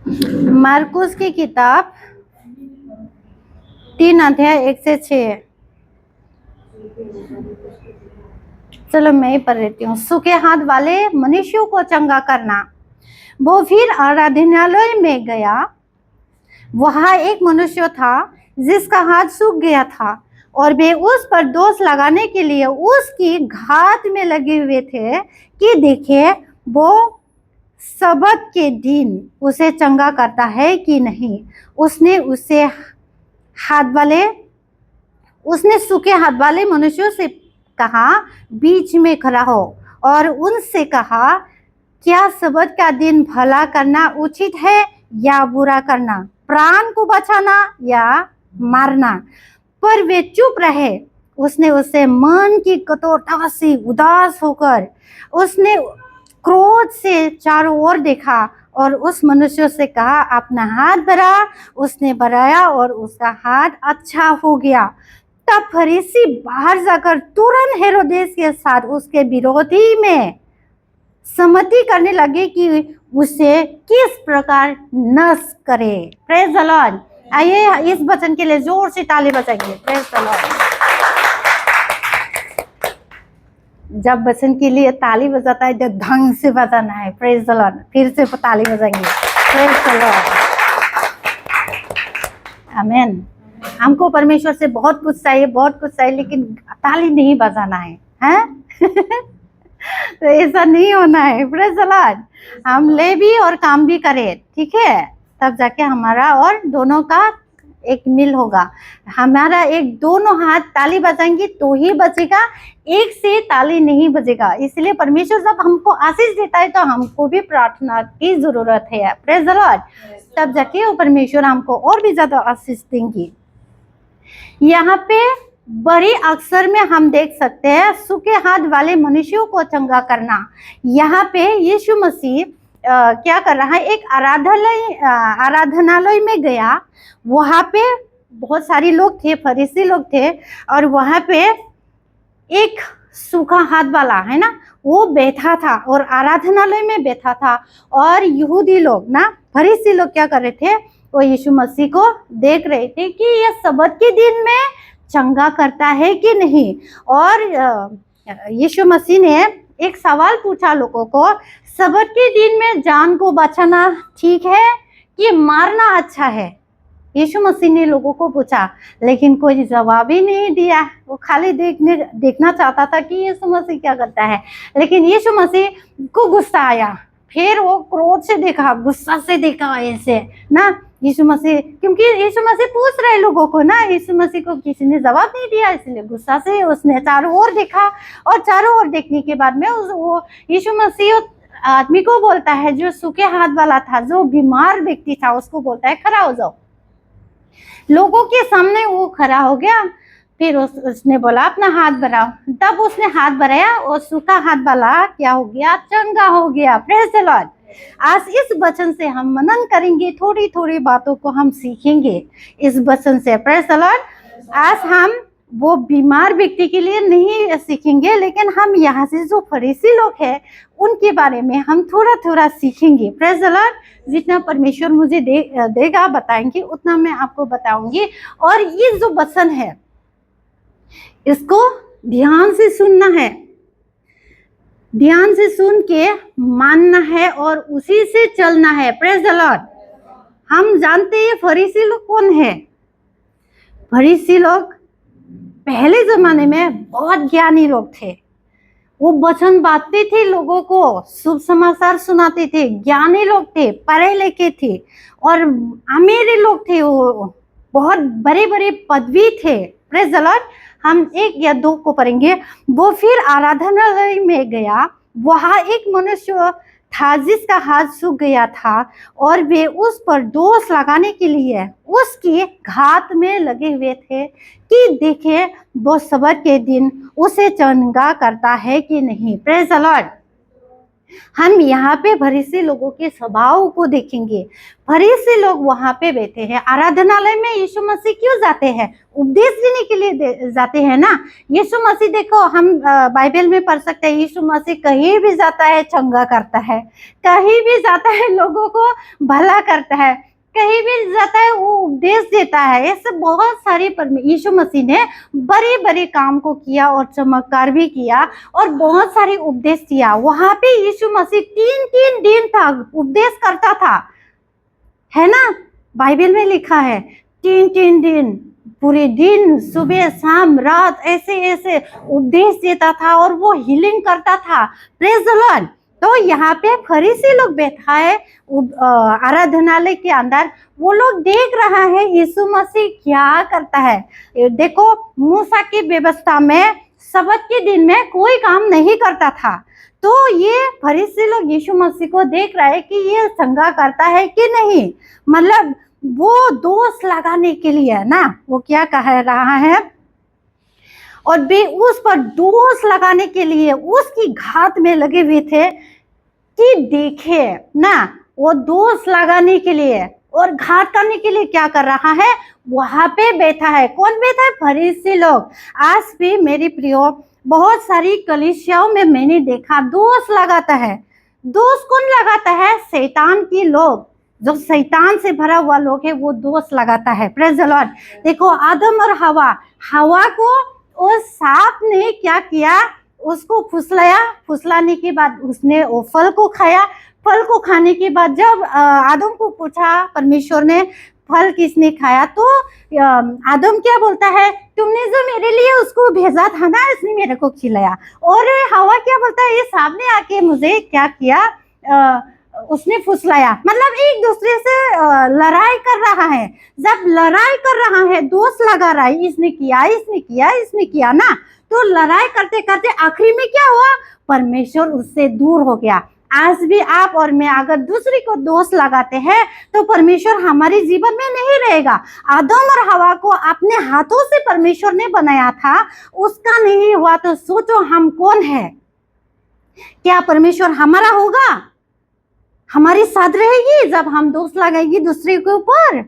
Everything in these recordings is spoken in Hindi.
मार्कुस की किताब 3 अध्याय 1 से 6। चलो मैं ही पढ़ लेती हूँ। सूखे हाथ वाले मनुष्यों को चंगा करना। वो फिर आराधनालय में गया। वहां एक मनुष्य था जिसका हाथ सूख गया था और वे उस पर दोष लगाने के लिए उसकी घात में लगे हुए थे कि देखे वो सबत के दिन उसे चंगा करता है कि नहीं। उसने सूखे हाथ वाले मनुष्यों से कहा, बीच में खड़ा हो और उनसे कहा, क्या सबत का दिन भला करना उचित है या बुरा करना, प्राण को बचाना या मारना। पर वे चुप रहे। उसने उससे मन की कठोरता से उदास होकर उसने क्रोध से चारों ओर देखा और उस मनुष्य से कहा, अपना हाथ बढ़ा। उसने बढ़ाया और उसका हाथ अच्छा हो गया। तब फरीसी बाहर जाकर तुरंत हेरोदेस के साथ उसके विरोधी में सम्मति करने लगे कि उसे किस प्रकार नष्ट करे। Praise the Lord. आइए इस वचन के लिए जोर से ताली बजाएंगे। Praise the Lord. जब वचन के लिए ताली बजाता है तो ढंग से बजाना है। Praise the Lord. फिर से ताली बजाएंगे। Praise the Lord. आमीन। हमको परमेश्वर से बहुत कुछ चाहिए, लेकिन ताली नहीं बजाना है, हैं? तो ऐसा नहीं होना है। Praise the Lord. हम ले भी और काम भी करें, ठीक है, तब जाके हमारा और दोनों का एक मिल होगा। हमारा एक दोनों हाथ ताली बजाएंगे तो ही बचेगा, एक से ताली नहीं बजेगा। इसलिए परमेश्वर जब हमको आशीष देता है तो हमको भी प्रार्थना की जरूरत है। Praise the Lord. तब जाके वो परमेश्वर हमको और भी ज्यादा आशीष देंगे। यहाँ पे बड़ी अक्षर में हम देख सकते हैं सूखे हाथ वाले मनुष्यों को चंगा करना। यहाँ पे यीशु मसीह क्या कर रहा है, एक आराधनालय में गया। वहाँ पे बहुत सारे लोग थे, फरीसी लोग थे, और वहाँ पे एक सूखा हाथ वाला है ना, वो बैठा था और आराधनालय में बैठा था। और यहूदी लोग ना, फरीसी लोग क्या कर रहे थे, वो यीशु मसीह को देख रहे थे कि ये सबत के दिन में चंगा करता है कि नहीं। और यीशु मसीह ने एक सवाल पूछा लोगों को, सबत के दिन में जान को बचाना ठीक है कि मारना अच्छा है। यीशु मसीह ने लोगों को पूछा, लेकिन कोई जवाब ही नहीं दिया। वो खाली देखना चाहता था कि यीशु मसीह क्या करता है। लेकिन यीशु मसीह को गुस्सा आया। फिर वो क्रोध से देखा, गुस्सा से देखा ऐसे ना यीशु मसीह, क्योंकि यीशु मसीह पूछ रहे लोगों को ना, यीशु मसीह को किसी ने जवाब नहीं दिया, इसलिए गुस्सा से उसने चारों ओर देखा। और चारों ओर देखने के बाद में वो यीशु मसीह आदमी को बोलता है जो सूखे हाथ वाला था, जो बीमार व्यक्ति था, उसको बोलता है खड़ा हो जाओ। लोगों के सामने वो खड़ा हो गया। फिर उसने बोला अपना हाथ बढ़ाओ। तब उसने हाथ बढ़ाया और सूखा हाथ वाला क्या हो गया, चंगा हो गया। Praise the Lord. आज इस वचन से हम मनन करेंगे, थोड़ी थोड़ी बातों को हम सीखेंगे इस वचन से। Praise the Lord. आज हम वो बीमार व्यक्ति के लिए नहीं सीखेंगे, लेकिन हम यहाँ से जो फरीसी लोग हैं उनके बारे में हम थोड़ा थोड़ा सीखेंगे। Praise the Lord. जितना परमेश्वर मुझे देगा बताएंगे, उतना मैं आपको बताऊंगी। और ये जो वचन है इसको ध्यान से सुनना है, ध्यान से सुन के मानना है और उसी से चलना है। Praise the Lord. हम जानते हैं फरीसी लोग कौन है। फरीसी लोग पहले जमाने में बहुत ज्ञानी लोग थे। वो वचन बांटते थे, लोगों को शुभ समाचार सुनाते थे, ज्ञानी लोग थे, पढ़े लिखे थे और अमीर लोग थे। वो बहुत बड़े बड़े पदवी थे। Praise the Lord. हम 1 या 2 को पढ़ेंगे। वो फिर आराधनालय में गया। वहां एक मनुष्य था जिसका हाथ सूख गया था और वे उस पर दोष लगाने के लिए उसकी घात में लगे हुए थे कि देखे वो सबत के दिन उसे चंगा करता है कि नहीं। Praise the Lord. हम यहाँ पे फरीसी लोगों के स्वभाव को देखेंगे। फरीसी लोग वहां पे बैठे हैं। आराधनालय में यीशु मसीह क्यों जाते हैं? उपदेश देने के लिए जाते हैं ना। यीशु मसीह देखो, हम बाइबल में पढ़ सकते हैं, यीशु मसीह कहीं भी जाता है चंगा करता है, कहीं भी जाता है लोगों को भला करता है, कहीं भी जाता है वो उपदेश देता है। ऐसे बहुत सारे यीशु मसीह ने बड़े बड़े काम को किया और चमत्कार भी किया और बहुत सारे उपदेश दिया। वहां पे यीशु मसीह 3-3 दिन तक उपदेश करता था, है ना। बाइबल में लिखा है 3-3 दिन, पूरे दिन, सुबह शाम रात ऐसे ऐसे उपदेश देता था और वो हीलिंग करता था। Praise the Lord. तो यहाँ पे फरीसी लोग बैठा है आराधनालय के अंदर, वो लोग देख रहा है यीशु मसीह क्या करता है। देखो, मूसा की व्यवस्था में सब्त के दिन में कोई काम नहीं करता था, तो ये फरीसी लोग यीशु मसीह को देख रहा है कि ये चंगा करता है कि नहीं, मतलब वो दोष लगाने के लिए ना, वो क्या कह रहा है, और वे उस पर दोष लगाने के लिए उसकी घात में लगे हुए थे कि देखे ना, वो दोष लगाने के लिए और घात करने के लिए क्या कर रहा है, वहां पे बैठा है। कौन बैठा है? फरीसी लोग। आज भी मेरी प्रियो बहुत सारी कलीसियाओं में मैंने देखा दोष लगाता है। दोष कौन लगाता है? शैतान की लोग, जो शैतान से भरा हुआ लोग है, वो दोष लगाता है। Praise the Lord. देखो, आदम और हवा को उस सांप ने क्या किया, उसको फुसलाया, फुसलाने के बाद उसने वो फल को खाया। फल को खाने के बाद जब आदम को पूछा परमेश्वर ने फल किसने खाया, तो आदम क्या बोलता है, तुमने जो मेरे लिए उसको भेजा था ना, इसने मेरे को खिलाया। और हवा क्या बोलता है, ये सांप ने आके मुझे क्या किया, उसने फुसलाया। मतलब एक दूसरे से लड़ाई कर रहा है। जब लड़ाई कर रहा है, दोष लगा रहा है, इसने किया, इसने किया, इसने किया ना, तो लड़ाई करते करते आखिरी में क्या हुआ, परमेश्वर उससे दूर हो गया। आज भी आप और मैं अगर दूसरे को दोष लगाते हैं तो परमेश्वर हमारे जीवन में नहीं रहेगा। आदम और हवा को अपने हाथों से परमेश्वर ने बनाया था, उसका नहीं हुआ तो सोचो हम कौन है। क्या परमेश्वर हमारा होगा? हमारी साथ रहेगी जब हम दोष लगाएगी दूसरे के ऊपर?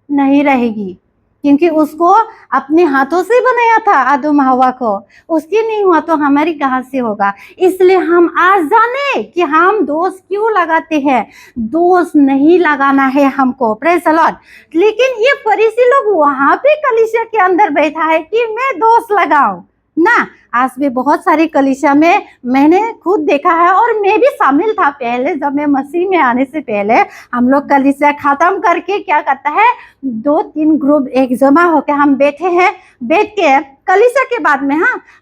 नहीं रहेगी, क्योंकि उसको अपने हाथों से बनाया था आदम हवा को। उसकी नहीं हुआ तो हमारी कहाँ से होगा। इसलिए हम आज जाने कि हम दोष क्यों लगाते हैं। दोष नहीं लगाना है हमको। Praise the Lord. लेकिन ये फरीसी लोग वहां पे कलीसिया के अंदर बैठा है कि मैं दोष लगाऊं ना। आज भी बहुत सारी कलीसिया में मैंने खुद देखा है और मैं भी शामिल था पहले, जब मैं मसीह में आने से पहले। हम लोग कलीसिया खत्म करके क्या करता है, 2-3 ग्रुप एक जमा होकर हम बैठे हैं, बैठ के कलीसिया के बाद में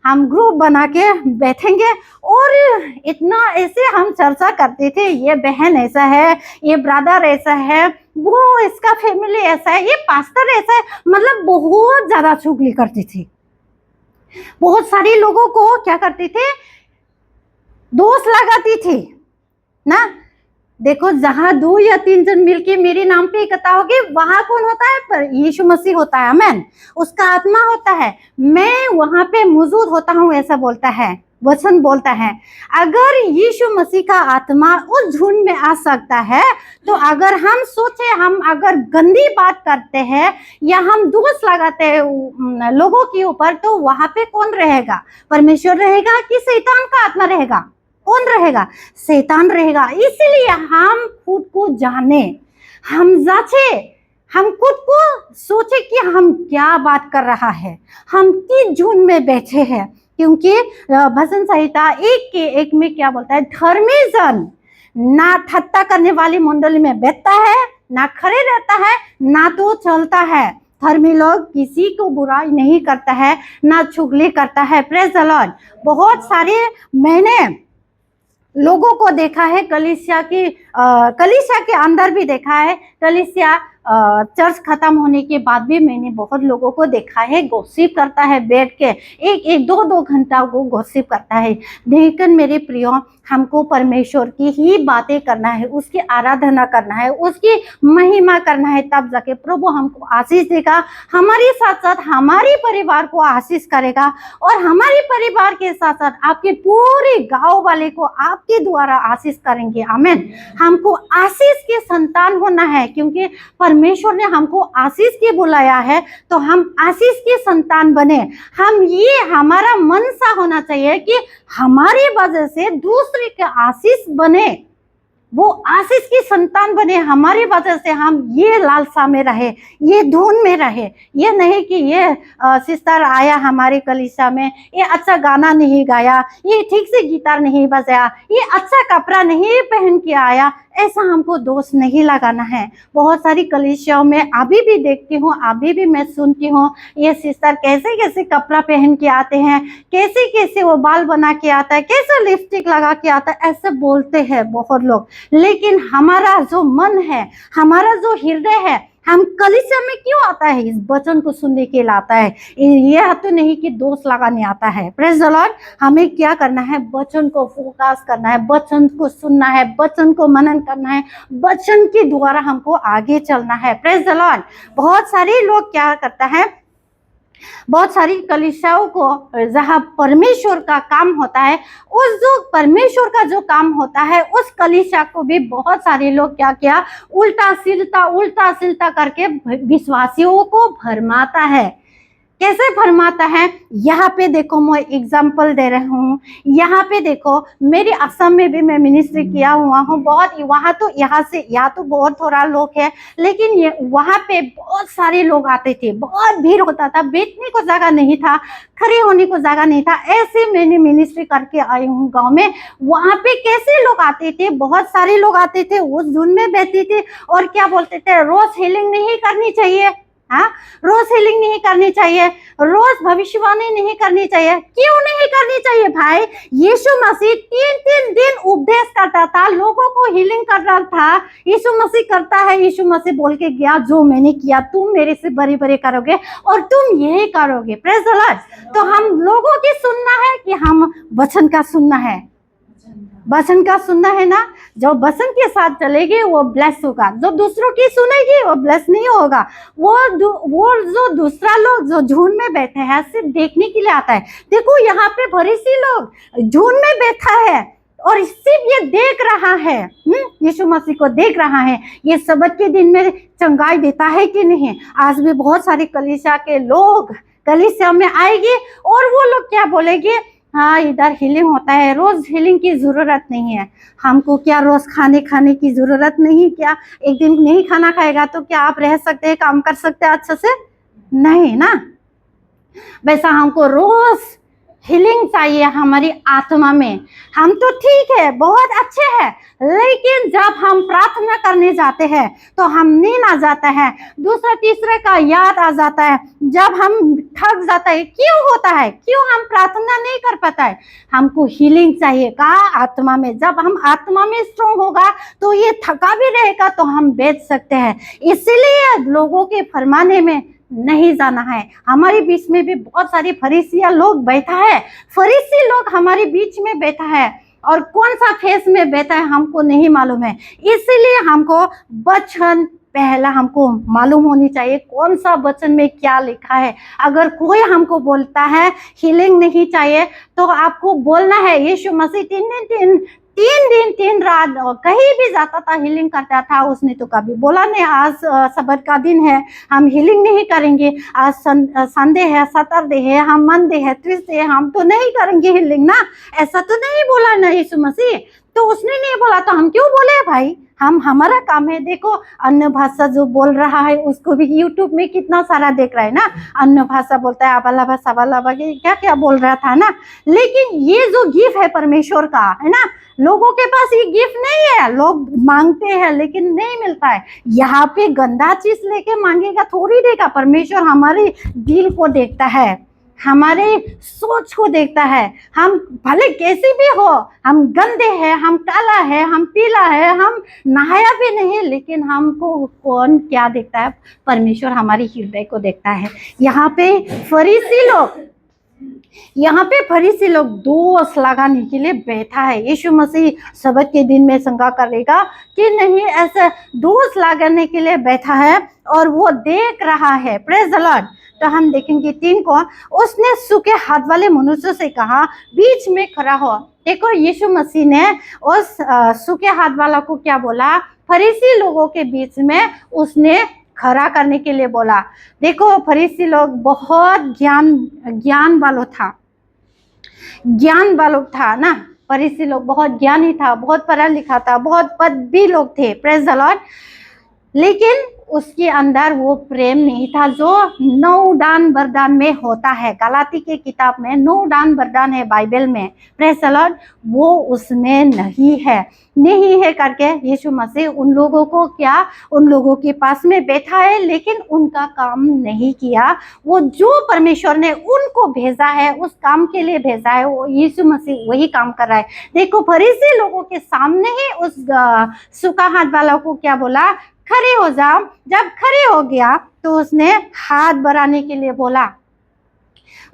हम ग्रुप बना के बैठेंगे और इतना ऐसे हम चर्चा करते थे, ये बहन ऐसा है, ये ब्रदर ऐसा है, वो इसका फैमिली ऐसा है, ये पास्टर ऐसा है। मतलब बहुत ज्यादा चुगली करती थी। बहुत सारे लोगों को क्या करती थी, दोष लगाती थी ना। देखो, जहां 2 या 3 जन मिलके मेरे नाम पे इकट्ठा होगी, वहां कौन होता है? पर यीशु मसीह होता है। आमीन। उसका आत्मा होता है, मैं वहां पे मौजूद होता हूं, ऐसा बोलता है, वचन बोलता है। अगर यीशु मसीह का आत्मा उस झुंड में आ सकता है, तो अगर हम सोचे, हम अगर गंदी बात करते हैं या हम दोष लगाते हैं लोगों के ऊपर, तो वहां पे कौन रहेगा? परमेश्वर रहेगा कि शैतान का आत्मा रहेगा? कौन रहेगा? शैतान रहेगा। इसलिए हम खुद को जाने, हम जांचे, हम खुद को सोचे कि हम क्या बात कर रहा है, हम किस झुंड में बैठे हैं। क्योंकि भजन संहिता 1:1 में क्या बोलता है, धर्मी जन ना ठट्टा करने वाली मंडली में बैठता है, ना खड़े रहता है, ना तो चलता है। धर्मी लोग किसी को बुराई नहीं करता है, ना चुगली करता है। Praise the Lord. बहुत सारे मैंने लोगों को देखा है, कलीसिया के अंदर भी देखा है। कलीसिया चर्च खत्म होने के बाद भी मैंने बहुत लोगों को देखा है, गॉसिप करता है बैठ के, एक दो दो घंटा वो गॉसिप करता है। लेकिन मेरे प्रियो, हमको परमेश्वर की ही बातें करना है, उसकी आराधना करना है, उसकी महिमा करना है, तब जाके प्रभु हमको आशीष देगा, हमारे साथ साथ हमारे परिवार को आशीष करेगा, और हमारे परिवार के साथ साथ आपके पूरे गांव वाले को आपके द्वारा आशीष करेंगे। आमीन। हमको आशीष के संतान होना है, क्योंकि परमेश्वर ने हमको आशीष के बुलाया है, तो हम आशीष के संतान बने। हम ये हमारा मनसा होना चाहिए कि हमारी वजह से दूसरे के आशीष बने, वो आशीष की संतान बने, हमारी वजह से हम ये लालसा में रहे, ये धुन में रहे। ये नहीं कि ये सिस्टर आया हमारे कलीसिया में, ये अच्छा गाना नहीं गाया, ये ठीक से गिटार नहीं बजाया, ये अच्छा कपड़ा नहीं पहन के आया, ऐसा हमको दोष नहीं लगाना है। बहुत सारी कलीसियाओं में अभी भी देखती हूँ, अभी भी मैं सुनती हूँ, ये सिस्टर कैसे कैसे कपड़ा पहन के आते हैं, कैसे कैसे वो बाल बना के आता है, कैसे लिपस्टिक लगा के आता है, ऐसे बोलते हैं बहुत लोग। लेकिन हमारा जो मन है, हमारा जो हृदय है, हम कलीसिया में क्यों आता है? इस वचन को सुनने के लिए आता है। यह तो नहीं कि दोष लगाने आता है। Praise the Lord. हमें क्या करना है? वचन को फोकस करना है, वचन को सुनना है, वचन को मनन करना है, वचन के द्वारा हमको आगे चलना है। Praise the Lord. बहुत सारे लोग क्या करता है, बहुत सारी कलीसियाओं को जहाँ परमेश्वर का काम होता है, उस जो परमेश्वर का जो काम होता है, उस कलीसिया को भी बहुत सारे लोग क्या किया, उल्टा सिल्टा करके विश्वासियों को भरमाता है। कैसे भरमाता है? यहाँ पे देखो, मैं एग्जाम्पल दे रही हूँ। यहाँ पे देखो, मेरी असम में भी मैं मिनिस्ट्री किया हुआ हूँ बहुत। यहाँ तो बहुत थोड़ा लोग है, लेकिन ये वहाँ पे बहुत सारे लोग आते थे, बहुत भीड़ होता था, बैठने को जगह नहीं था, खड़े होने को जगह नहीं था। ऐसे मैंने मिनिस्ट्री करके आई हूँ गाँव में। वहाँ पे कैसे लोग आते थे, बहुत सारे लोग आते थे, उस धुन में बैठते थे और क्या बोलते थे, रोज हीलिंग नहीं करनी चाहिए। हाँ, रोज हीलिंग नहीं करनी चाहिए, रोज भविष्यवाणी नहीं करनी चाहिए। क्यों नहीं करनी चाहिए भाई? यीशु मसीह 3 दिन उपदेश करता था, लोगों को हीलिंग कर रहा था। यीशु मसीह करता है, यीशु मसीह बोल के गया, जो मैंने किया तुम मेरे से बड़े बड़े करोगे और तुम यही करोगे। Praise the Lord. तो हम लोगों की सुनना है कि हम वचन का सुनना है? वचन का सुनना है ना। जो वचन के साथ चलेगी वो ब्लेस होगा, जो दूसरों की सुनेगी वो ब्लेस नहीं होगा। वो जो दूसरा लोग जो झूठ में बैठे हैं, सिर्फ देखने के लिए आता है। देखो यहाँ पे फरीसी लोग झूठ में बैठा है और सिर्फ ये देख रहा है, यीशु मसीह को देख रहा है, ये सब्त के दिन में चंगाई देता है कि नहीं। आज भी बहुत सारे कलीसिया के लोग कलीसिया में आएगी और वो लोग क्या बोलेंगे, हाँ इधर हीलिंग होता है, रोज हीलिंग की जरूरत नहीं है। हमको क्या रोज खाने की जरूरत नहीं? क्या एक दिन नहीं खाना खाएगा तो क्या आप रह सकते हैं, काम कर सकते हैं अच्छे से? नहीं ना। वैसा हमको रोज हीलिंग चाहिए हमारी आत्मा में। हम तो ठीक है, बहुत अच्छे हैं, लेकिन जब हम प्रार्थना करने जाते हैं तो हम नींद आ जाता है, दूसरा तीसरे का याद आ जाता है, जब हम थक जाता है। क्यों होता है? क्यों हम प्रार्थना नहीं कर पाता है? हमको हीलिंग चाहिए का आत्मा में। जब हम आत्मा में स्ट्रॉन्ग होगा तो ये थका भी रहेगा तो हम बैठ सकते हैं। इसीलिए लोगों के फरमाने में नहीं जाना है। हमारे बीच में भी बहुत सारी फरीसिया लोग बैठा है, फरीसी लोग हमारे बीच में बैठा है, और कौन सा फेस में बैठा है हमको नहीं मालूम है। इसीलिए हमको वचन पहला हमको मालूम होनी चाहिए, कौन सा वचन में क्या लिखा है। अगर कोई हमको बोलता है हीलिंग नहीं चाहिए तो आपको बोलना है, यीशु मसीह 3 दिन 3 रात कहीं भी जाता था, हीलिंग करता था। उसने तो कभी बोला नहीं आज सब्त का दिन है हम हीलिंग नहीं करेंगे, आज संडे है, सैटरडे है, हम मंडे है, ट्यूसडे है, हम तो नहीं करेंगे हीलिंग ना। ऐसा तो नहीं बोला ना यीशु मसीह। तो उसने नहीं बोला तो हम क्यों बोले भाई? हमारा काम है। देखो अन्य भाषा जो बोल रहा है उसको भी यूट्यूब में कितना सारा देख रहा है ना, अन्य भाषा बोलता है, आबाला भाषा वाला क्या क्या बोल रहा था ना। लेकिन ये जो गिफ्ट है परमेश्वर का है ना, लोगों के पास ये गिफ्ट नहीं है, लोग मांगते हैं लेकिन नहीं मिलता है। यहाँ पे गंदा चीज लेके मांगेगा थोड़ी देगा, परमेश्वर हमारे दिल को देखता है। हमारे सोच को देखता है। हम भले कैसे भी हो, हम गंदे हैं, हम काला है, हम पीला है, हम नहाया भी नहीं, लेकिन हमको कौन क्या देखता है? परमेश्वर हमारी हृदय को देखता है। यहाँ पे फरीसी लोग दोष लगाने के लिए बैठा है। यीशु मसीह सब्त के दिन में शंका करेगा कि नहीं, ऐसे दोष लगाने के लिए बैठा है और वो देख रहा है। Praise the Lord. तो हम देखेंगे 3 को, उसने सूखे हाथ वाले मनुष्य से कहा, बीच में खड़ा हो। देखो, यीशु मसीह ने उस सूखे हाथ वाला को क्या बोला? फरीसी लोगों के बीच में उसने खड़ा करने के लिए बोला। देखो, फरीसी लोग बहुत ज्ञान वालों था ना। फरीसी लोग बहुत ज्ञानी था, बहुत पढ़ा लिखा था, बहुत पदवी लोग थे। Praise the Lord. लेकिन उसके अंदर वो प्रेम नहीं था जो 9 दान वरदान में होता है। गलाती के किताब में 9 दान वरदान है बाइबल में। Praise the Lord. वो उसमें नहीं है करके यीशु मसीह उन लोगों के पास में बैठा है, लेकिन उनका काम नहीं किया। वो जो परमेश्वर ने उनको भेजा है, उस काम के लिए भेजा है, वो यीशु मसीह वही काम कर रहा है। देखो, फरीसी लोगों के सामने ही उस सूखा हाथ वाला को क्या बोला? खड़े हो जाओ। जब खड़े हो गया तो उसने हाथ बढ़ाने के लिए बोला।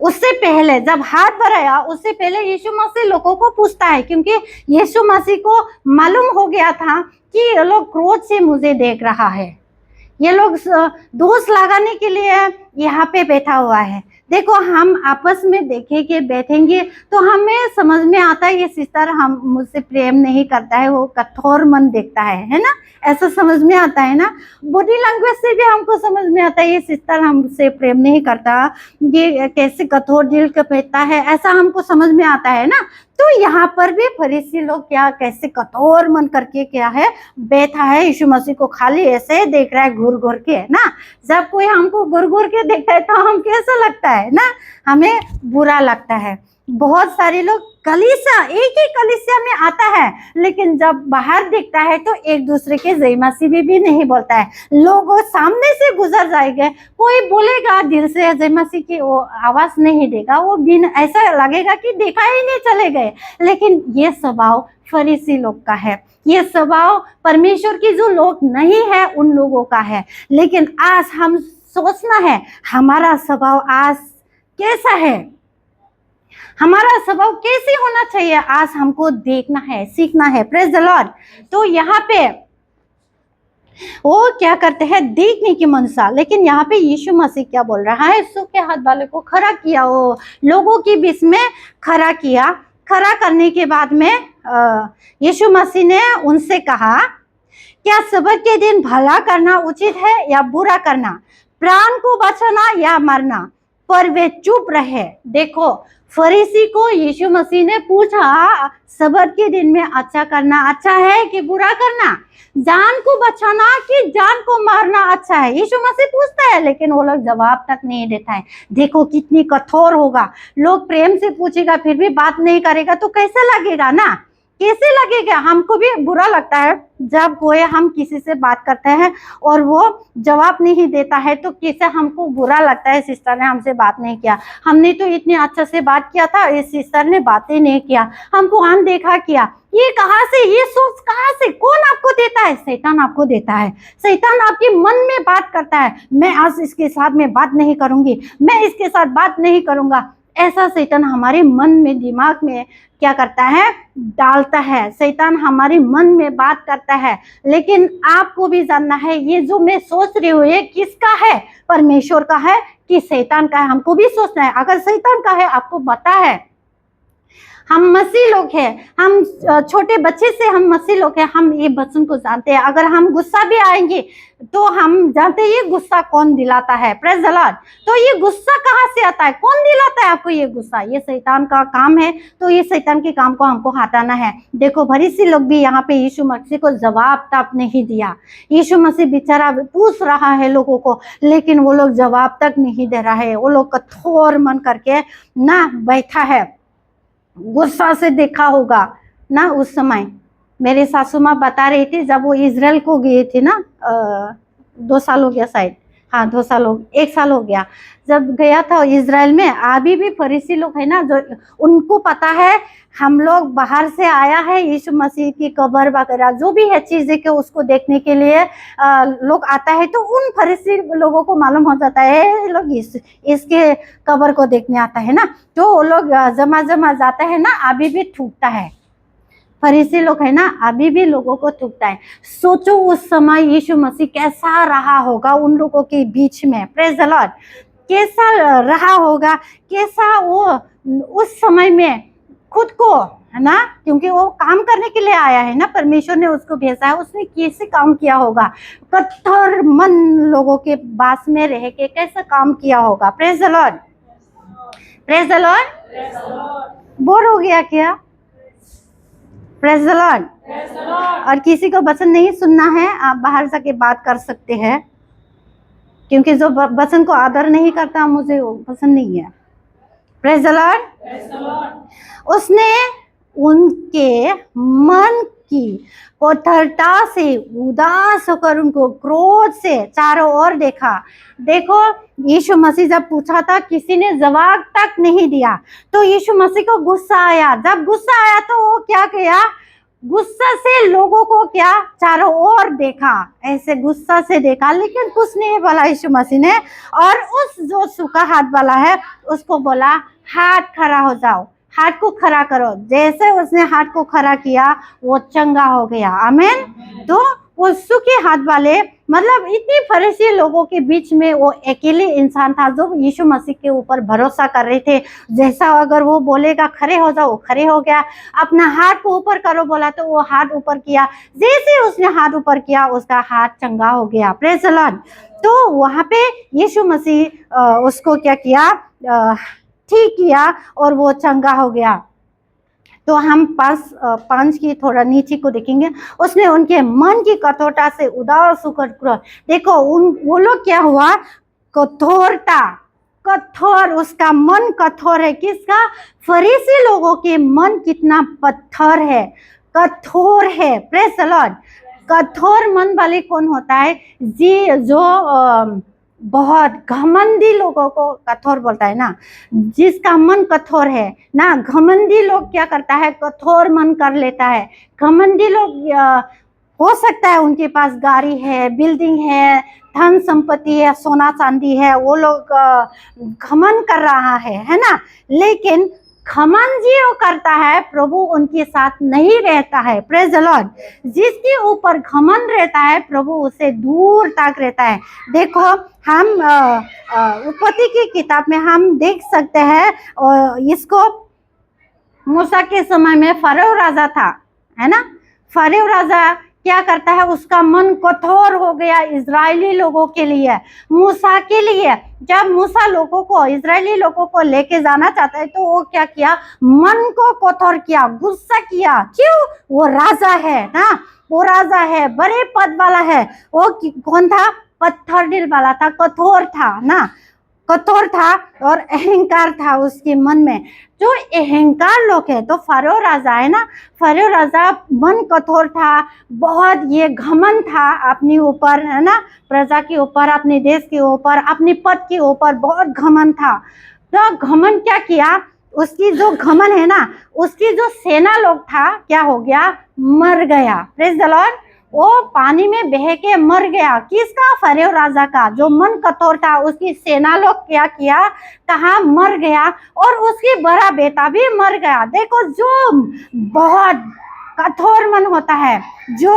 उससे पहले जब हाथ बढ़ाया, उससे पहले यीशु मसीह लोगों को पूछता है, क्योंकि यीशु मसीह को मालूम हो गया था कि ये लोग क्रोध से मुझे देख रहा है, ये लोग दोष लगाने के लिए यहाँ पे बैठा हुआ है। देखो, हम आपस में देखेंगे, बैठेंगे तो हमें समझ में आता है ये सिस्टर हम मुझसे प्रेम नहीं करता है, वो कठोर मन देखता है ना। ऐसा समझ में आता है ना। बॉडी लैंग्वेज से भी हमको समझ में आता है ये सिस्टर हमसे प्रेम नहीं करता, ये कैसे कठोर दिल का बैठता है, ऐसा हमको समझ में आता है ना। तो यहाँ पर भी फरीसी लोग क्या कैसे कठोर मन करके क्या है बैठा है, यीशु मसीह को खाली ऐसे देख रहा है घूर घूर के ना। जब कोई हमको घूर घूर के देखता है तो हम कैसा लगता है ना, हमें बुरा लगता है। बहुत सारे लोग एक ही कलीसिया में आता है, लेकिन जब बाहर दिखता है तो एक दूसरे के जय मसीह भी नहीं बोलता है। लोग सामने से गुजर जाएंगे, कोई बोलेगा दिल से जय मसीह की, वो आवाज नहीं देगा, वो बिन ऐसा लगेगा कि देखा ही नहीं, चले गए। लेकिन ये स्वभाव फरीसी लोग का है, ये स्वभाव परमेश्वर की जो लोग नहीं है उन लोगों का है। लेकिन आज हम सोचना है हमारा स्वभाव आज कैसा है, हमारा स्वभाव कैसे होना चाहिए, आज हमको देखना है, सीखना है। Praise the Lord. तो यहाँ पे वो क्या करते हैं? देखने की मनसा। लेकिन यहाँ पे यीशु मसीह क्या बोल रहा है? सूखे हाथ वाले को खड़ा किया, वो लोगों के बीच में खड़ा किया। खड़ा करने के बाद में यीशु मसीह ने उनसे कहा, क्या सब्त के दिन भला करना उचित है या बुरा करना, प्राण को बचाना या मरना? पर वे चुप रहे। देखो, फरीसी को यीशु मसीह ने पूछा, सब्त के दिन में अच्छा करना अच्छा है कि बुरा करना, जान को बचाना कि जान को मारना अच्छा है? यीशु मसीह पूछता है, लेकिन वो लोग जवाब तक नहीं देता है। देखो कितनी कठोर होगा। लोग प्रेम से पूछेगा फिर भी बात नहीं करेगा तो कैसा लगेगा ना, कैसे लगेगा? हमको भी बुरा लगता है जब कोई हम किसी से बात करते हैं और वो जवाब नहीं देता है, तो कैसे हमको बुरा लगता है, सिस्टर ने हमसे बात नहीं किया, हमने तो इतने अच्छे से बात किया था, इस सिस्टर ने बातें नहीं किया, हमको अनदेखा किया। ये कहाँ से, ये सोच कहाँ से, कौन आपको देता है? शैतान आपको देता है। शैतान आपके मन में बात करता है, मैं आज इसके साथ में बात नहीं करूंगी, मैं इसके साथ बात नहीं करूंगा। ऐसा शैतान हमारे मन में, दिमाग में क्या करता है? डालता है। शैतान हमारे मन में बात करता है। लेकिन आपको भी जानना है ये जो मैं सोच रही हूँ ये किसका है? परमेश्वर का है कि शैतान का है? हमको भी सोचना है। अगर शैतान का है, आपको पता है हम मसीह लोग हैं, हम छोटे बच्चे से हम मसीह लोग हैं, हम ये वचन को जानते हैं। अगर हम गुस्सा भी आएंगे तो हम जानते हैं ये गुस्सा कौन दिलाता है। Praise the Lord. तो ये गुस्सा कहाँ से आता है? कौन दिलाता है आपको ये गुस्सा? ये शैतान का काम है। तो ये शैतान के काम को हमको हटाना है। देखो, फरीसी लोग भी यहाँ पे यीशु मसीह को जवाब तक नहीं दिया। यीशु मसीह बेचारा पूछ रहा है लोगों को, लेकिन वो लोग जवाब तक नहीं दे रहा है। वो लोग कठोर मन करके ना बैठा है, गुस्सा से देखा होगा ना। उस समय मेरे सासू माँ बता रही थी, जब वो इजराइल को गए थे ना, 2 साल हो गया शायद, हाँ 2 साल हो, 1 साल हो गया जब गया था इजराइल में। अभी भी फरीसी लोग है ना, जो उनको पता है हम लोग बाहर से आया है, यीशु मसीह की कब्र वगैरह जो भी है चीजें के उसको देखने के लिए लोग आता है, तो उन फरीसी लोगों को मालूम हो जाता है ये लोग इसके कब्र को देखने आता है ना, तो वो लोग जमा जमा जाता है ना, अभी भी थूकता है। फरीसी लोग है ना, अभी भी लोगों को थूकता है। सोचो उस समय यीशु मसीह कैसा रहा होगा उन लोगों के बीच में। Praise the Lord. कैसा रहा होगा, कैसा वो उस समय में खुद को है ना, क्योंकि वो काम करने के लिए आया है ना, परमेश्वर ने उसको भेजा है, उसने कैसे काम किया होगा, कट्टर मन लोगों के पास में रह के कैसा काम किया होगा। Praise the Lord, praise the Lord. Bore हो गया क्या? Praise the Lord. और किसी को वचन नहीं सुनना है, आप बाहर जाके बात कर सकते हैं, क्योंकि जो वचन को आदर नहीं करता मुझे वो पसंद नहीं है। Praise the Lord. उसने उनके मन की कठोरता से उदास होकर उनको क्रोध से चारों ओर देखा। देखो यीशु मसीह जब पूछा था किसी ने जवाब तक नहीं दिया, तो यीशु मसीह को गुस्सा आया। जब गुस्सा आया तो वो क्या किया, गुस्सा से लोगों को क्या चारों ओर देखा, ऐसे गुस्सा से देखा, लेकिन कुछ नहीं बोला यीशु मसीह ने। और उस जो सूखा हाथ वाला है उसको बोला हाथ खड़ा हो जाओ, हाथ को खड़ा करो। जैसे उसने हाथ को खड़ा किया वो चंगा हो गया। आमीन। तो वो सूखे हाथ वाले, मतलब इतनी फरीसी लोगों के बीच में वो अकेले इंसान था जो यीशु मसीह के ऊपर भरोसा कर रहे थे। जैसा अगर वो बोलेगा खड़े हो जाओ, खड़े हो गया। अपना हाथ को ऊपर करो बोला तो वो हाथ ऊपर किया। जैसे उसने हाथ ऊपर किया उसका हाथ चंगा हो गया। Praise the Lord. तो वहां पे यीशु मसीह उसको क्या किया, ठीक किया और वो चंगा हो गया। तो हम 5 की थोड़ा नीचे को देखेंगे। उसने उनके मन की कठोरता से उदास होकर क्रोध। देखो वो लोग क्या हुआ, कठोरता, कठोर, उसका मन कठोर है। किसका? फरीसी लोगों के मन कितना पत्थर है, कठोर है। Praise the Lord. कठोर मन वाले कौन होता है? जी जो बहुत घमंडी लोगों को कठोर बोलता है ना, जिसका मन कठोर है ना। घमंडी लोग क्या करता है, कठोर मन कर लेता है। घमंडी लोग हो सकता है उनके पास गाड़ी है, बिल्डिंग है, धन संपत्ति है, सोना चांदी है, वो लोग घमंड कर रहा है ना। लेकिन घमंड जो करता है प्रभु उनके साथ नहीं रहता है। Praise the Lord. जिसके ऊपर घमंड रहता है प्रभु उसे दूर तक रहता है। देखो हम उत्पत्ति की किताब में हम देख सकते हैं, इसको मूसा के समय में फरो राजा था, है ना। फरो राजा क्या करता है, उसका मन कठोर हो गया इजरायली लोगों के लिए, मूसा के लिए। जब मूसा लोगों को, इजरायली लोगों को लेके जाना चाहता है तो वो क्या किया, मन को कठोर किया, गुस्सा किया। क्यों? वो राजा है ना, वो राजा है, बड़े पद वाला है। वो कौन था? पत्थर दिल वाला था, कठोर था ना, कठोर था और अहंकार था उसके मन में। जो अहंकार लोग है, तो फरो राजा है ना, फरो राजा मन कठोर था, बहुत ये घमंड था अपने ऊपर, है ना, प्रजा के ऊपर, अपने देश के ऊपर, अपने पद के ऊपर बहुत घमंड था। तो घमंड क्या किया, उसकी जो घमंड है ना, उसकी जो सेना लोग था क्या हो गया, मर गया। Praise the Lord. वो पानी में बह के मर गया। किसका? फरो राजा का। जो मन कठोर था उसकी सेना लोग क्या किया, कहा मर गया, और उसकी बड़ा बेटा भी मर गया। देखो जो बहुत कठोर मन होता है, जो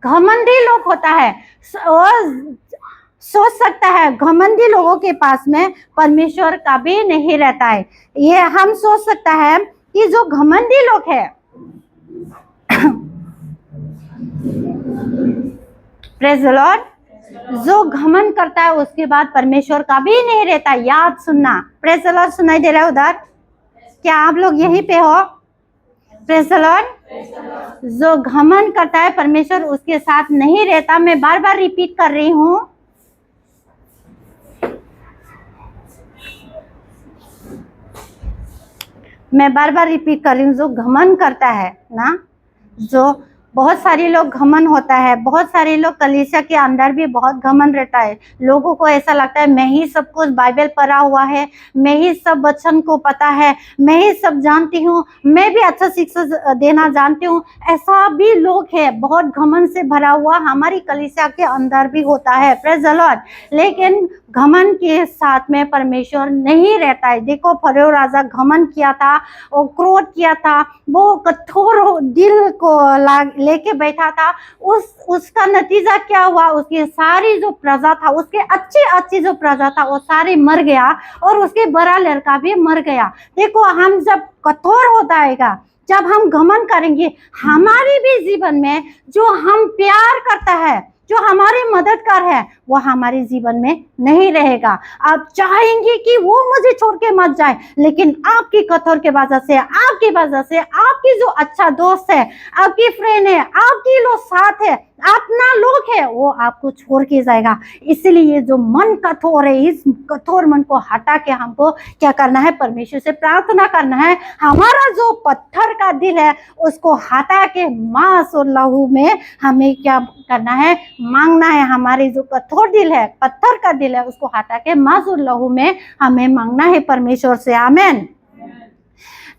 घमंडी लोग होता है, सोच सकता है घमंडी लोगों के पास में परमेश्वर का भी नहीं रहता है। ये हम सोच सकता है कि जो घमंडी लोग है प्रेज द लॉर्ड, जो घमंड करता है उसके बाद परमेश्वर का भी नहीं रहता। याद सुनना। Praise the Lord. सुनाई दे रहा है उधर? क्या आप लोग यहीं पे हो? Praise the Lord. जो घमंड करता है परमेश्वर उसके साथ नहीं रहता। मैं बार बार रिपीट कर रही हूँ, मैं बार बार रिपीट कर रही हूँ। जो घमंड करता है ना, जो बहुत सारे लोग घमंड होता है, बहुत सारे लोग कलीसिया के अंदर भी बहुत घमंड रहता है। लोगों को ऐसा लगता है मैं ही सब कुछ बाइबल पढ़ा हुआ है, मैं ही सब वचन को पता है, मैं ही सब जानती हूँ, मैं भी अच्छा शिक्षा देना जानती हूँ। ऐसा भी लोग है, बहुत घमंड से भरा हुआ हमारी कलीसिया के अंदर भी होता है। Praise the Lord. लेकिन घमंड के साथ में परमेश्वर नहीं रहता है। देखो फरोह राजा घमंड किया था, वो क्रोध किया था, वो कठोर दिल को लेके बैठा था। उसका नतीजा क्या हुआ? उसकी सारी जो प्रजा था, उसके अच्छी अच्छी जो प्रजा था, वो सारी मर गया और उसके बड़ा लड़का भी मर गया। देखो हम जब कठोर होता है, जब हम घमंड करेंगे, हमारे भी जीवन में जो हम प्यार करता है, जो हमारी मददगार है, वो हमारे जीवन में नहीं रहेगा। आप चाहेंगे कि वो मुझे छोड़ के मत जाए, लेकिन आपकी कठोर के वजह से, आपकी वजह से, आपकी जो अच्छा दोस्त है, आपकी फ्रेंड है, आपकी लोग साथ है, अपना लोग है, वो आपको छोड़ के जाएगा। इसलिए जो मन कठोर है, इस कठोर मन को हटा के हमको क्या करना है? परमेश्वर से प्रार्थना करना है। हमारा जो पत्थर का दिल है, उसको हटा के मांस और लहू में हमें क्या करना है? मांगना है। हमारी जो कठोर दिल है, पत्थर का दिल है, उसको हटा के मांस और लहू में हमें मांगना है परमेश्वर से। आमेन।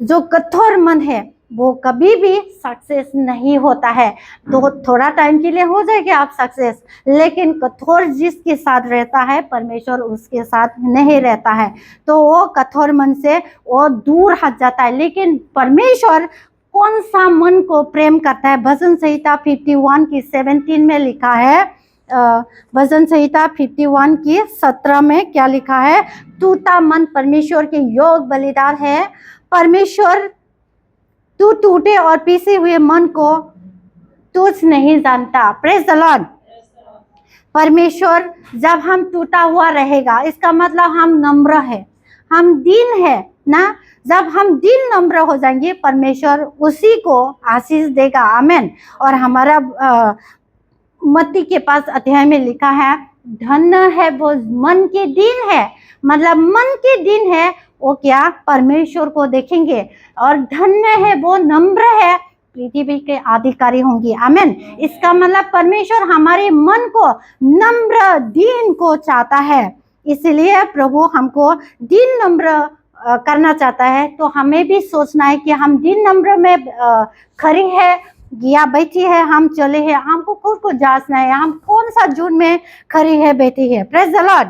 जो कठोर मन है वो कभी भी सक्सेस नहीं होता है। तो थोड़ा टाइम के लिए हो जाएगी आप सक्सेस, लेकिन कठोर जिसके साथ रहता है, परमेश्वर उसके साथ नहीं रहता है। तो वो कठोर मन से वो दूर हट जाता है। लेकिन परमेश्वर कौन सा मन को प्रेम करता है? भजन संहिता 51 की 17 में लिखा है, भजन संहिता 51 की 17 में क्या लिखा है? टूटा मन परमेश्वर के योग बलिदान है। परमेश्वर तू टूटे और पीसे हुए मन को तुझ नहीं जानता। Praise the Lord. परमेश्वर जब हम टूटा हुआ रहेगा, इसका मतलब हम नम्र है, हम दीन है ना। जब हम दिल नम्र हो जाएंगे, परमेश्वर उसी को आशीष देगा। आमेन। और हमारा मत्ती के पास अध्याय में लिखा है, धन्य है वो मन के दीन है। मतलब मन के दीन है वो क्या? परमेश्वर को देखेंगे। और धन्य है वो नम्र है, पृथ्वी के अधिकारी होंगे। आमेन। इसका मतलब परमेश्वर हमारे मन को नम्र दीन को चाहता है। इसलिए प्रभु हमको दीन नम्र करना चाहता है। तो हमें भी सोचना है कि हम दीन नम्र में खड़ी है या बैठी है, हम चले हैं। हमको खुद को जांचना है, हम कौन सा जून में खड़ी है, बैठी है। Praise the Lord.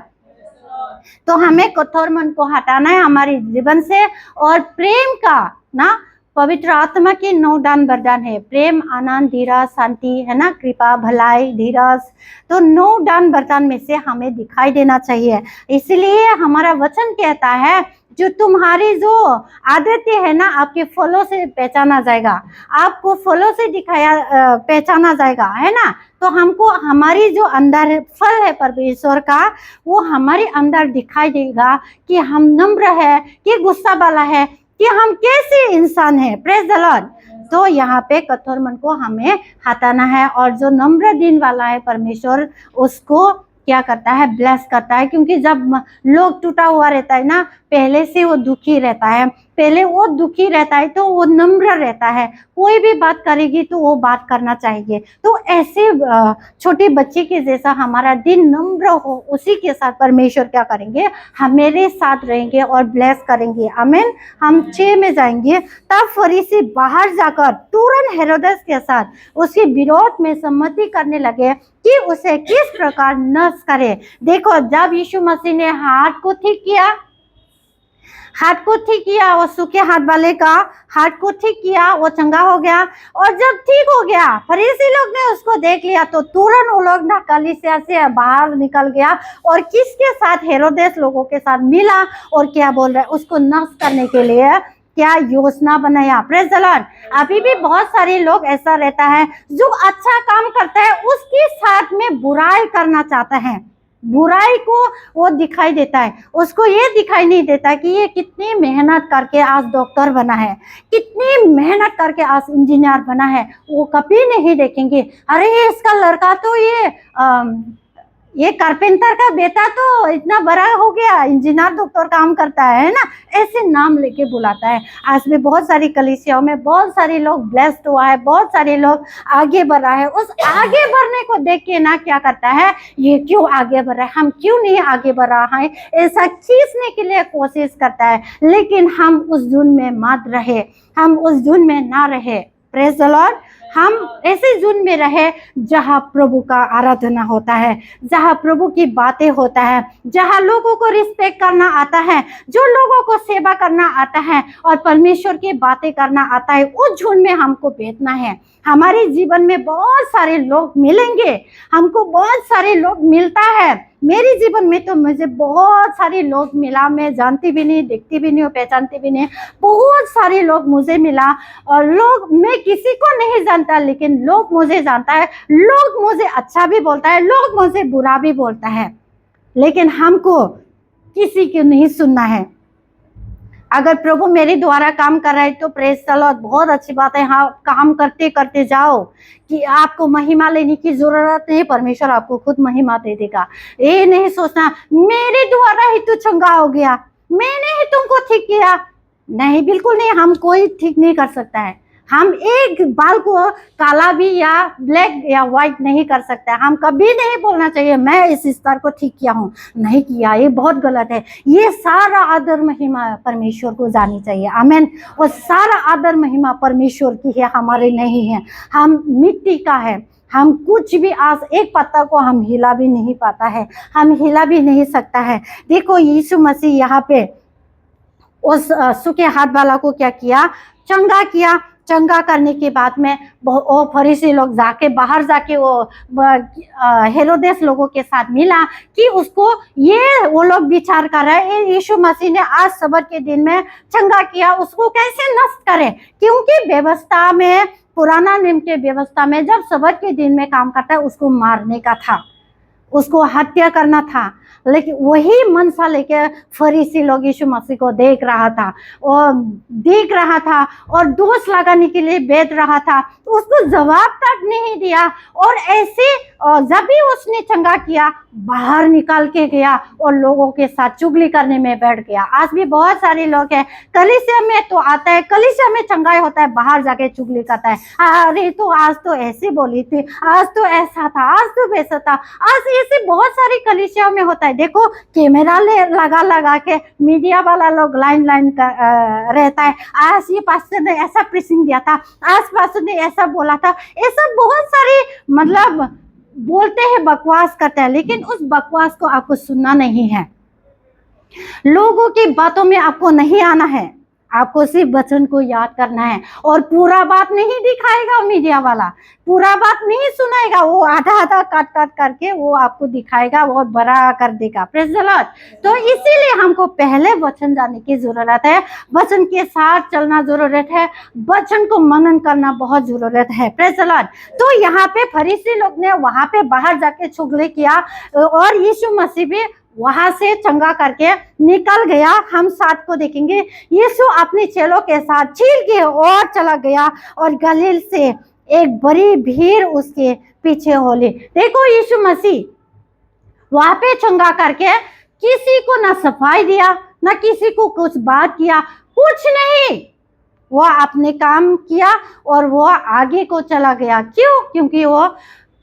तो हमें कठोर मन को हटाना है हमारे जीवन से। और प्रेम का ना, पवित्र आत्मा के 9 दान वरदान है, प्रेम, आनंद, धीरज, शांति, है ना, कृपा, भलाई, धीरज। तो 9 दान वरदान में से हमें दिखाई देना चाहिए। इसलिए हमारा वचन कहता है, जो तुम्हारी जो आदतें है ना, आपके फलों से पहचाना जाएगा, आपको फलों से दिखाया पहचाना जाएगा, है ना। तो हमको हमारी जो अंदर फल है परमेश्वर का, वो हमारे अंदर दिखाई देगा कि हम नम्र है, कि गुस्सा वाला है, कि हम कैसे इंसान है। Praise the Lord. तो यहाँ पे कठोर मन को हमें हटाना है। और जो नम्र दिन वाला है, परमेश्वर उसको क्या करता है? ब्लेस करता है। क्योंकि जब लोग टूटा हुआ रहता है ना, पहले से वो दुखी रहता है, पहले वो दुखी रहता है, तो वो नम्र रहता है। कोई भी बात करेगी तो वो बात करना चाहिए। तो ऐसे छोटे बच्चे के जैसा हमारा दिन नम्र हो, उसी के साथ परमेश्वर क्या करेंगे? हमारे साथ रहेंगे और ब्लेस करेंगे। आमीन। हम 6 में जाएंगे। तब फरीसी बाहर जाकर तुरंत हेरोदेस के साथ उसके विरोध में सम्मति करने लगे कि उसे किस प्रकार नष्ट करे। देखो, जब यीशु मसीह ने हाथ को ठीक किया, वो सूखे हाथ वाले का हाथ को ठीक किया, वो चंगा हो गया। और जब ठीक हो गया, फरीसी लोग ने उसको देख लिया, तो तुरंत वो लोग ना कलीसिया से बाहर निकल गया और किसके साथ? हेरोदेस लोगों के साथ मिला। और क्या बोल रहे? उसको नष्ट करने के लिए क्या योजना बनाया। Praise the Lord. अभी भी बहुत सारे लोग ऐसा रहता है, जो अच्छा काम करता है उसके साथ में बुराई करना चाहता है। बुराई को वो दिखाई देता है, उसको ये दिखाई नहीं देता कि ये कितनी मेहनत करके आज डॉक्टर बना है, कितनी मेहनत करके आज इंजीनियर बना है। वो कभी नहीं देखेंगे, अरे इसका लड़का तो ये कारपेंटर का बेटा तो इतना बड़ा हो गया, इंजीनियर डॉक्टर काम करता है ना, ऐसे नाम लेके बुलाता है। आज में बहुत सारी कलीसियाओं में बहुत सारे लोग ब्लेस्ड हुआ है, बहुत सारे लोग आगे बढ़ रहा है। उस आगे बढ़ने को देख के ना क्या करता है, ये क्यों आगे बढ़ रहा है, हम क्यों नहीं आगे बढ़ रहा है, ऐसा खींचने के लिए कोशिश करता है। लेकिन हम उस धुन में मत रहे, हम उस धुन में ना रहे। Praise the Lord. हम ऐसे धुन में रहे जहाँ प्रभु का आराधना होता है, जहाँ प्रभु की बातें होता है, जहाँ लोगों को रिस्पेक्ट करना आता है, जो लोगों को सेवा करना आता है और परमेश्वर की बातें करना आता है, उस धुन में हमको बैठना है। हमारे जीवन में बहुत सारे लोग मिलेंगे, हमको बहुत सारे लोग मिलता है। मेरे जीवन में तो मुझे बहुत सारे लोग मिला, मैं जानती भी नहीं, देखती भी नहीं हूँ, पहचानती भी नहीं, बहुत सारे लोग मुझे मिला। और लोग, मैं किसी को नहीं जानता लेकिन लोग मुझे जानता है, लोग मुझे अच्छा भी बोलता है, लोग मुझे बुरा भी बोलता है, लेकिन हमको किसी को नहीं सुनना है। अगर प्रभु मेरे द्वारा काम कर रहा है तो प्रेज द लॉर्ड, बहुत अच्छी बात है। हाँ, काम करते करते जाओ कि आपको महिमा लेने की जरूरत नहीं, परमेश्वर आपको खुद महिमा दे देगा। ये नहीं सोचना मेरे द्वारा ही तू चंगा हो गया, मैंने ही तुमको ठीक किया। नहीं, बिल्कुल नहीं, हम कोई ठीक नहीं कर सकता है। हम एक बाल को काला भी या ब्लैक या व्हाइट नहीं कर सकते। हम कभी नहीं बोलना चाहिए मैं इस स्तर को ठीक किया हूँ, नहीं किया, ये बहुत गलत है। ये सारा आदर महिमा परमेश्वर को जानी चाहिए। आमीन। और सारा आदर महिमा परमेश्वर की है, हमारे नहीं है। हम मिट्टी का है, हम कुछ भी, आज एक पत्ता को हम हिला भी नहीं पाता है, हम हिला भी नहीं सकता है। देखो यीशु मसीह यहाँ पे उस सूखे हाथ वाला को क्या किया, चंगा किया। चंगा करने के बाद में वो फरीसी लोग जाके बाहर जाके वो हेरोदेस लोगों के साथ मिला कि उसको, ये वो लोग विचार कर रहे हैं यीशु मसीह ने आज सब्त के दिन में चंगा किया, उसको कैसे नष्ट करें। क्योंकि व्यवस्था में, पुराना नियम के व्यवस्था में जब सब्त के दिन में काम करता है उसको मारने का था, उसको हत्या करना था। लेकिन वही मनसा लेके फरीसी लोग यीशु मसीह को देख रहा था और दोष लगाने के लिए बैठ रहा था, तो उसको जवाब तक नहीं दिया। और ऐसे जब भी उसने चंगा किया बाहर निकाल के गया और लोगों के साथ चुगली करने में बैठ गया। आज भी बहुत सारे लोग हैं, कलीसिया में तो आता है, कलीसिया में चंगाई होता है, बाहर जाके चुगली करता है। अरे तो आज तो ऐसे बोली थी, आज तो ऐसा था, आज तो वैसा था। आज ऐसे बहुत सारी कलीसियाओं में होता है। देखो कैमरा लगा के मीडिया वाला लोग लाइन रहता है, आज ये पास्टर ने ऐसा प्रीचिंग दिया था, आज पास्टर ने ऐसा बोला था। ऐसा बहुत सारी मतलब बोलते हैं, बकवास करते हैं, लेकिन उस बकवास को आपको सुनना नहीं है। लोगों की बातों में आपको नहीं आना है, आपको सिर्फ वचन को याद करना है। और पूरा बात नहीं दिखाएगा मीडिया वाला, पूरा बात नहीं सुनाएगा, वो आधा आधा काट काट करके वो आपको दिखाएगा, वो बड़ा कर देगा। Praise the Lord. तो इसीलिए हमको पहले वचन जानने की जरूरत है, वचन के साथ चलना जरूरत है, वचन को मनन करना बहुत जरूरत है। Praise the Lord. तो यहाँ पे फरीसी लोग ने वहां पे बाहर जाके चुगली किया और यीशु मसीह भी वहां से चंगा करके निकल गया। हम साथ को देखेंगे, यीशु अपने चेलों के साथ झील के और चला गया और गलील से एक बड़ी भीड़ उसके पीछे होली। देखो यीशु मसीह वहां पे चंगा करके किसी को ना सफाई दिया, ना किसी को कुछ बात किया, कुछ नहीं, वो अपने काम किया और वो आगे को चला गया। क्यों? क्योंकि वो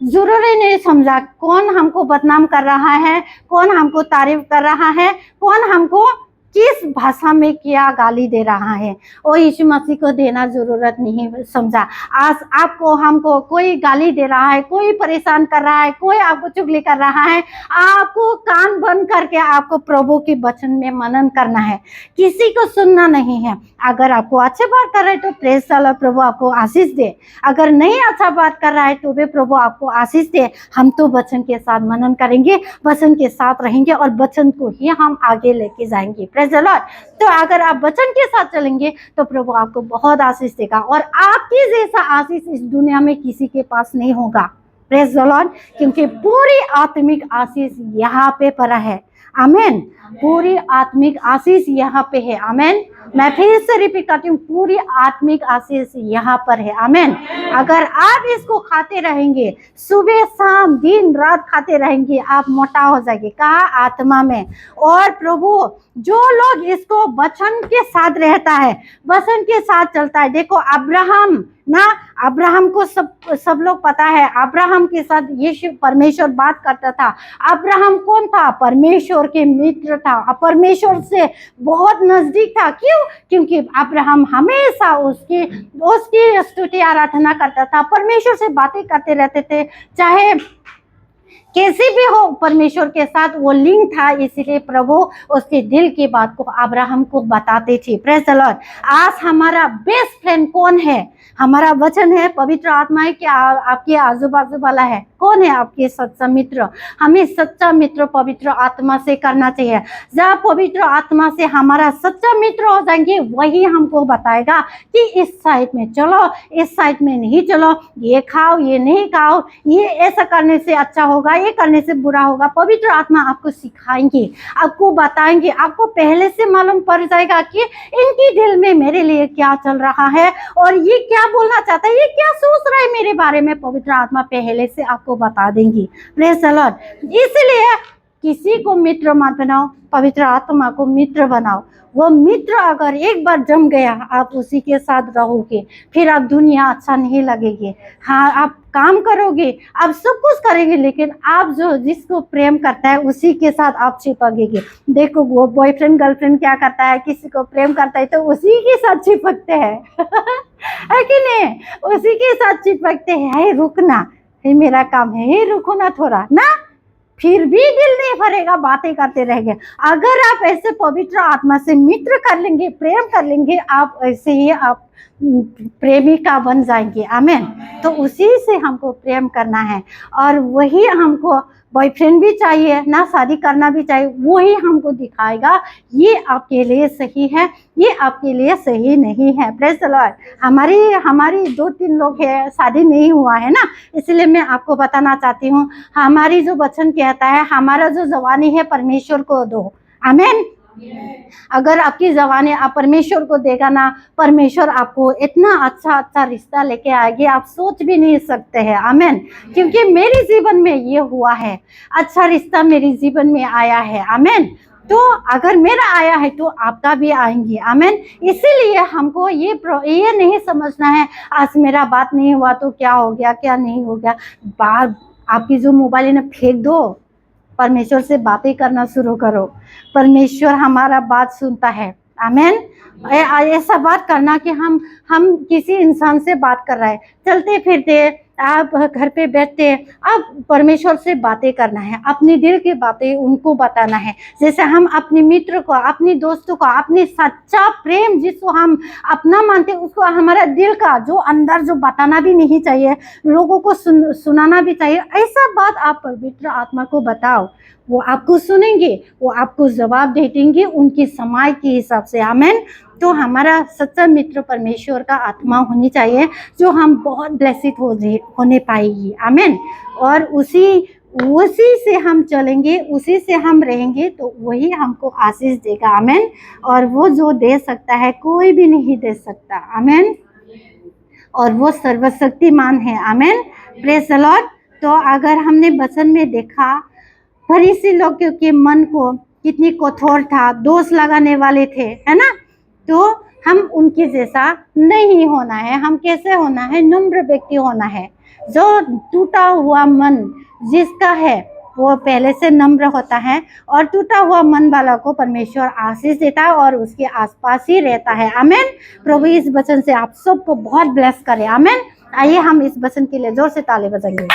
जरूरी नहीं समझा कौन हमको बदनाम कर रहा है, कौन हमको तारीफ कर रहा है, कौन हमको किस भाषा में क्या गाली दे रहा है। और यीशु मसीह को देना जरूरत नहीं समझा। आज आपको हमको कोई गाली दे रहा है, कोई परेशान कर रहा है, कोई आपको चुगली कर रहा है, आपको कान बंद करके आपको प्रभु के वचन में मनन करना है, किसी को सुनना नहीं है। अगर आपको अच्छे बात कर रहे हैं तो प्रेज द लॉर्ड, प्रभु आपको आशीष दे। अगर नहीं अच्छा बात कर रहा है तो भी प्रभु आपको आशीष दे। हम तो वचन के साथ मनन करेंगे, वचन के साथ रहेंगे और वचन को ही हम आगे लेके जाएंगे। Praise the Lord. तो अगर आप वचन के साथ चलेंगे तो प्रभु आपको बहुत आशीष देगा और आपकी जैसा आशीष इस दुनिया में किसी के पास नहीं होगा। Praise the Lord. क्योंकि पूरी आत्मिक आशीष यहाँ पे पड़ा है। आमेन। पूरी आत्मिक आशीष यहाँ पे है। आमेन। मैं फिर से रिपीट करती हूँ, पूरी आत्मिक आशीष यहाँ पर है। आमेन। अगर आप इसको खाते रहेंगे, सुबह शाम दिन रात खाते रहेंगे, आप मोटा हो जाएंगे। कहा? आत्मा में। और प्रभु जो लोग इसको वचन के साथ रहता है, वचन के साथ चलता है, देखो अब्राहम ना, अब्राहम को सब लोग पता है, अब्राहम के साथ यीशु परमेश्वर बात करता था। अब्राहम कौन था? परमेश्वर के मित्र था, परमेश्वर से बहुत नजदीक था। क्यों? क्योंकि अब्राहम हमेशा उसकी स्तुति आराधना करता था, परमेश्वर से बातें करते रहते थे, चाहे कैसे भी हो परमेश्वर के साथ वो लिंक था। इसीलिए प्रभु उसके दिल की बात को अब्राहम को बताते थे। Praise the Lord. आज हमारा बेस्ट फ्रेंड कौन है? हमारा वचन है, पवित्र आत्मा है कि आपके आजू बाजू वाला है। कौन है आपके सच्चा मित्र? हमें सच्चा मित्र पवित्र आत्मा से करना चाहिए। जब पवित्र आत्मा से हमारा सच्चा मित्र हो जाएंगे, वही हमको बताएगा कि इस साइड में चलो, इस साइड में नहीं चलो, ये खाओ, ये नहीं खाओ, ये ऐसा करने से अच्छा होगा, ये करने से बुरा होगा। पवित्र आत्मा आपको सिखाएंगे, आपको बताएंगे, आपको पहले से मालूम पड़ जाएगा कि इनके दिल में मेरे लिए क्या चल रहा है और ये क्या बोलना चाहता है, ये क्या सोच रहा है मेरे बारे में। पवित्र आत्मा पहले से आपको बता देंगी। Praise the Lord. इसलिए किसी को मित्र मत बनाओ, पवित्र आत्मा को मित्र बनाओ। वो मित्र अगर एक बार जम गया, आप उसी के साथ रहोगे, फिर आप दुनिया अच्छा नहीं लगेगी। हाँ, आप काम करोगे, आप सब कुछ करेंगे, लेकिन आप जो जिसको प्रेम करता है उसी के साथ आप चिपकेंगे। देखो वो बॉयफ्रेंड गर्लफ्रेंड क्या करता है, किसी को प्रेम करता है तो उसी के साथ चिपकते हैं है कि नहीं? उसी के साथ चिपकते हैं। हे रुकना, ये मेरा काम है, हे रुको ना थोड़ा ना, फिर भी दिल नहीं भरेगा, बातें करते रहेंगे। अगर आप ऐसे पवित्र आत्मा से मित्र कर लेंगे, प्रेम कर लेंगे, आप ऐसे ही आप प्रेमिका बन जाएंगे। आमेन। तो उसी से हमको प्रेम करना है, और वही हमको बॉयफ्रेंड भी चाहिए ना, शादी करना भी चाहिए, वही हमको दिखाएगा ये आपके लिए सही है, ये आपके लिए सही नहीं है। Praise the Lord. हमारी 2-3 लोग है, शादी नहीं हुआ है ना, इसलिए मैं आपको बताना चाहती हूँ, हमारी जो वचन कहता है, हमारा जो जवानी है परमेश्वर को दो। आमेन। अगर आपकी जवानी आप परमेश्वर को देगा ना, परमेश्वर आपको इतना अच्छा रिश्ता लेके आएगी, आप सोच भी नहीं सकते हैं। आमेन। क्योंकि मेरे जीवन में ये हुआ है, अच्छा रिश्ता मेरे जीवन में आया है। आमेन। तो अगर मेरा आया है तो आपका भी आएंगे। आमेन। इसीलिए हमको ये नहीं समझना है आज मेरा बात नहीं हुआ तो क्या हो गया, क्या नहीं हो गया। बार आपकी जो मोबाइल है ना, फेंक दो, परमेश्वर से बातें करना शुरू करो। परमेश्वर हमारा बात सुनता है। आमेन। ऐसा बात करना कि हम किसी इंसान से बात कर रहे हैं, चलते फिरते आप घर पे बैठते, अब परमेश्वर से बातें करना है, अपने दिल की बातें उनको बताना है। जैसे हम अपने मित्र को, अपने दोस्तों को, अपने सच्चा प्रेम जिसको हम अपना मानते, उसको हमारा दिल का जो अंदर जो बताना भी नहीं चाहिए, लोगों को सुनाना भी चाहिए। ऐसा बात आप पवित्र आत्मा को बताओ, वो आपको सुनेंगे, वो आपको जवाब दे देंगे उनकी समय के हिसाब से। आमेन। तो हमारा सच्चा मित्र परमेश्वर का आत्मा होनी चाहिए, जो हम बहुत ब्लेसिड होने पाएगी। आमेन। और उसी से हम चलेंगे, उसी से हम रहेंगे, तो वही हमको आशीष देगा। आमेन। और वो जो दे सकता है कोई भी नहीं दे सकता। आमेन। और वो सर्वशक्तिमान है। आमेन। Praise the Lord. तो अगर हमने वचन में देखा, फरीसी लोग के मन को कितनी कठोर था, दोष लगाने वाले थे, है ना, तो हम उनके जैसा नहीं होना है। हम कैसे होना है? नम्र व्यक्ति होना है। जो टूटा हुआ मन जिसका है वो पहले से नम्र होता है, और टूटा हुआ मन वाला को परमेश्वर आशीष देता है और उसके आसपास ही रहता है। आमेन। प्रभु इस वचन से आप सबको बहुत ब्लेस करे। आमेन। आइए हम इस वचन के लिए जोर से ताली बजाएंगे।